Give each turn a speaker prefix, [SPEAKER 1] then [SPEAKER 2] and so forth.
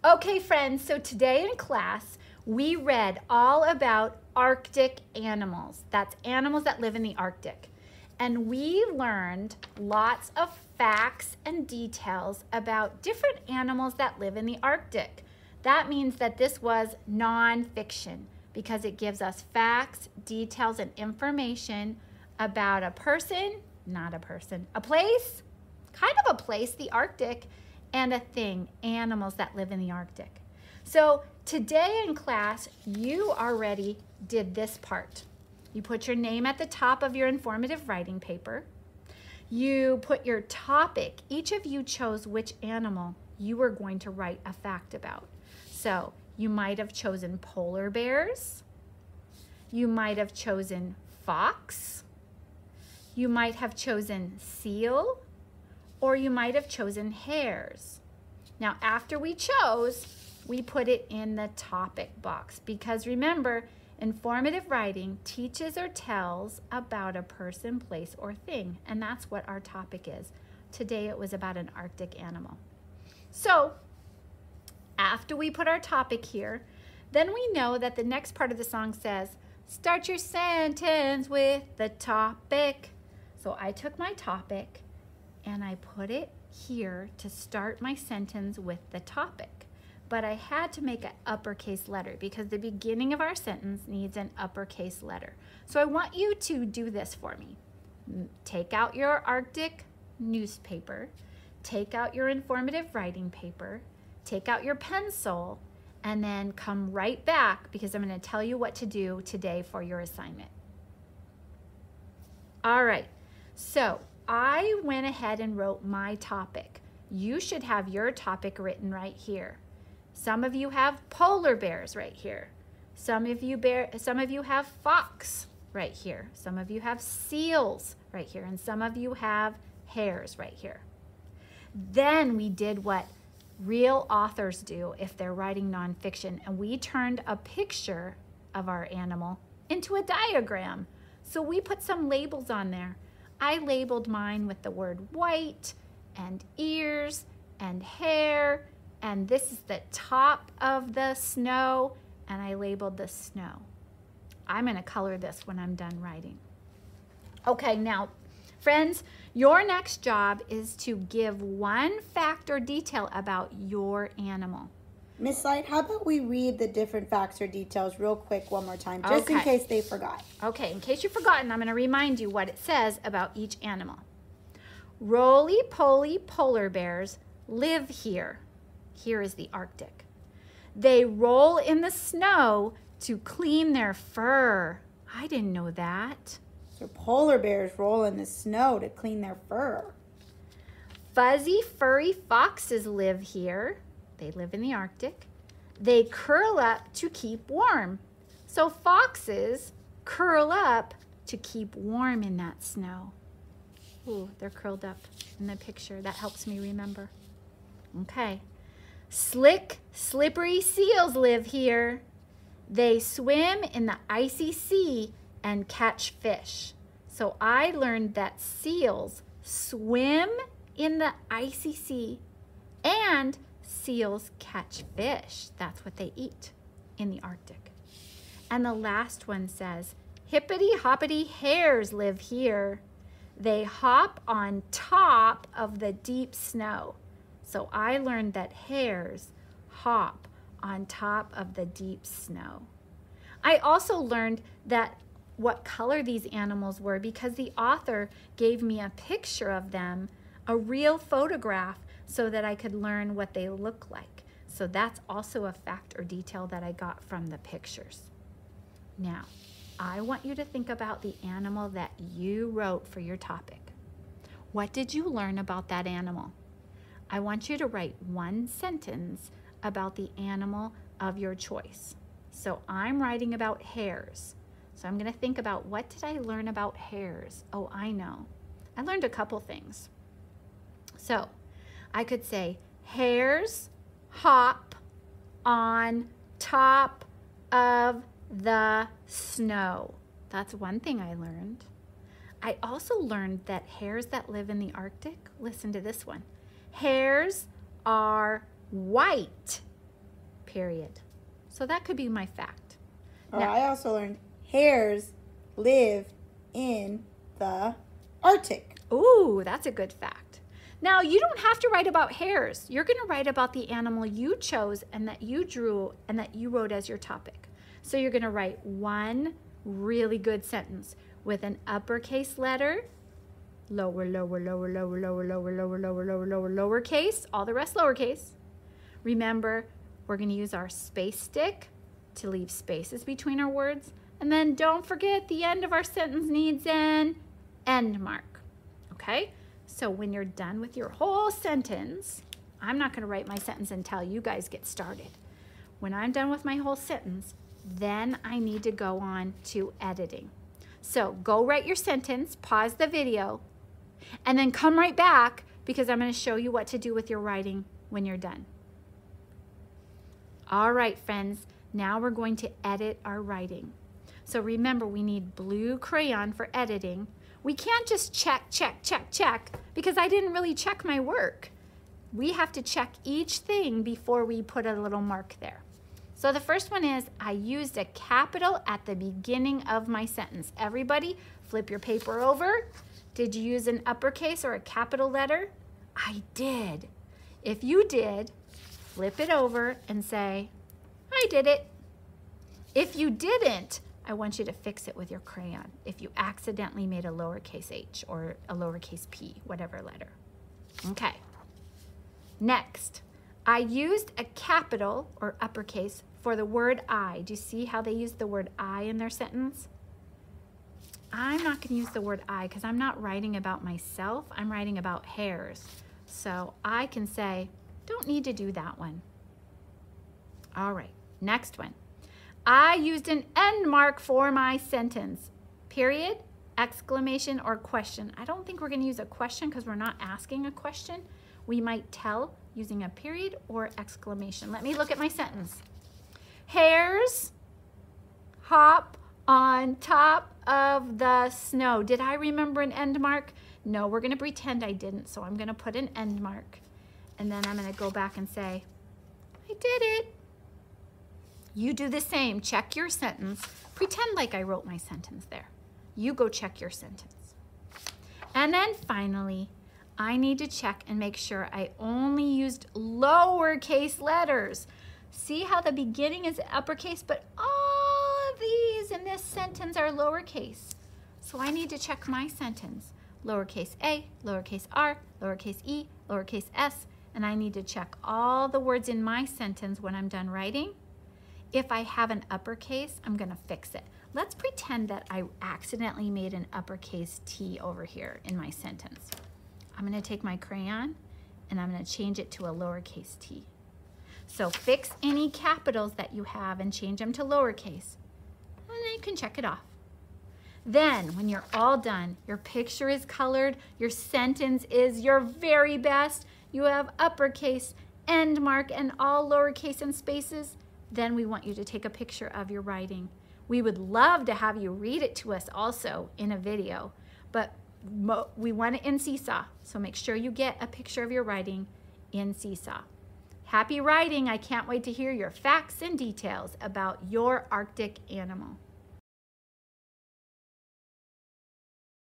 [SPEAKER 1] Okay, friends, so today in class, we read all about Arctic animals. That's animals that live in the Arctic. And we learned lots of facts and details about different animals that live in the Arctic. That means that this was nonfiction because it gives us facts, details, and information about a person, not a person, a place, kind of a place, the Arctic, and a thing, animals that live in the Arctic. So today in class, you already did this part. You put your name at the top of your informative writing paper. You put your topic. Each of you chose which animal you were going to write a fact about. So you might have chosen polar bears. You might have chosen fox. You might have chosen seal, or you might have chosen hares. Now, after we chose, we put it in the topic box because remember, informative writing teaches or tells about a person, place, or thing, and that's what our topic is. Today it was about an Arctic animal. So, after we put our topic here, then we know that the next part of the song says, start your sentence with the topic. So I took my topic and I put it here to start my sentence with the topic. But I had to make an uppercase letter because the beginning of our sentence needs an uppercase letter. So I want you to do this for me. Take out your Arctic newspaper, take out your informative writing paper, take out your pencil, and then come right back because I'm going to tell you what to do today for your assignment. All right, so I went ahead and wrote my topic. You should have your topic written right here. Some of you have polar bears right here. Some of you have fox right here. Some of you have seals right here. And some of you have hares right here. Then we did what real authors do if they're writing nonfiction, and we turned a picture of our animal into a diagram. So we put some labels on there. I labeled mine with the word white and ears and hair, and this is the top of the snow, and I labeled the snow. I'm going to color this when I'm done writing. Okay, now, friends, your next job is to give one fact or detail about your animal.
[SPEAKER 2] Miss Light, how about we read the different facts or details real quick one more time, just in case they forgot.
[SPEAKER 1] Okay, in case you've forgotten, I'm going to remind you what it says about each animal. Roly-poly polar bears live here. Here is the Arctic. They roll in the snow to clean their fur. I didn't know that.
[SPEAKER 2] So polar bears roll in the snow to clean their fur.
[SPEAKER 1] Fuzzy, furry foxes live here. They live in the Arctic. They curl up to keep warm. So foxes curl up to keep warm in that snow. Ooh, they're curled up in the picture. That helps me remember. Okay. Slick, slippery seals live here. They swim in the icy sea and catch fish. So I learned that seals swim in the icy sea and seals catch fish. That's what they eat in the Arctic. And the last one says, hippity-hoppity hares live here. They hop on top of the deep snow. So I learned that hares hop on top of the deep snow. I also learned that what color these animals were because the author gave me a picture of them, a real photograph, so that I could learn what they look like. So that's also a fact or detail that I got from the pictures. Now, I want you to think about the animal that you wrote for your topic. What did you learn about that animal? I want you to write one sentence about the animal of your choice. So I'm writing about hares. So I'm going to think about, what did I learn about hares? Oh, I know. I learned a couple things. So I could say, hares hop on top of the snow. That's one thing I learned. I also learned that hares that live in the Arctic, listen to this one, hares are white period. So that could be my fact.
[SPEAKER 2] Oh, now, I also learned hares live in the Arctic.
[SPEAKER 1] Ooh, that's a good fact. Now, you don't have to write about hares. You're going to write about the animal you chose and that you drew and that you wrote as your topic. So you're going to write one really good sentence with an uppercase letter, lower, lower, lower, lower, lower, lower, lower, lower, lower, lower, lowercase, all the rest lowercase. Remember, we're going to use our space stick to leave spaces between our words. And then don't forget the end of our sentence needs an end mark. Okay? So when you're done with your whole sentence, I'm not going to write my sentence until you guys get started. When I'm done with my whole sentence, then I need to go on to editing. So go write your sentence, pause the video, and then come right back because I'm going to show you what to do with your writing when you're done. All right, friends, now we're going to edit our writing. So remember, we need blue crayon for editing. We can't just check, check, check, check because I didn't really check my work. We have to check each thing before we put a little mark there. So the first one is I used a capital at the beginning of my sentence. Everybody, flip your paper over. Did you use an uppercase or a capital letter? I did. If you did, flip it over and say, I did it. If you didn't, I want you to fix it with your crayon. If you accidentally made a lowercase h or a lowercase p, whatever letter. Okay. Next, I used a capital or uppercase for the word I. Do you see how they use the word I in their sentence? I'm not going to use the word I because I'm not writing about myself. I'm writing about hares. So I can say, don't need to do that one. All right, next one. I used an end mark for my sentence. Period, exclamation, or question. I don't think we're going to use a question because we're not asking a question. We might tell using a period or exclamation. Let me look at my sentence. Hares hop on top of the snow. Did I remember an end mark? No, we're going to pretend I didn't, so I'm going to put an end mark. And then I'm going to go back and say, I did it. You do the same. Check your sentence. Pretend like I wrote my sentence there. You go check your sentence. And then finally, I need to check and make sure I only used lowercase letters. See how the beginning is uppercase, but all of these in this sentence are lowercase. So I need to check my sentence. Lowercase a, lowercase r, lowercase e, lowercase s, and I need to check all the words in my sentence when I'm done writing. If I have an uppercase, I'm going to fix it. Let's pretend that I accidentally made an uppercase T over here in my sentence. I'm going to take my crayon and I'm going to change it to a lowercase t. So fix any capitals that you have and change them to lowercase. And then you can check it off. Then when you're all done, your picture is colored, your sentence is your very best, you have uppercase, end mark, and all lowercase and spaces, then we want you to take a picture of your writing. We would love to have you read it to us also in a video, but we want it in Seesaw, so make sure you get a picture of your writing in Seesaw. Happy writing! I can't wait to hear your facts and details about your Arctic animal.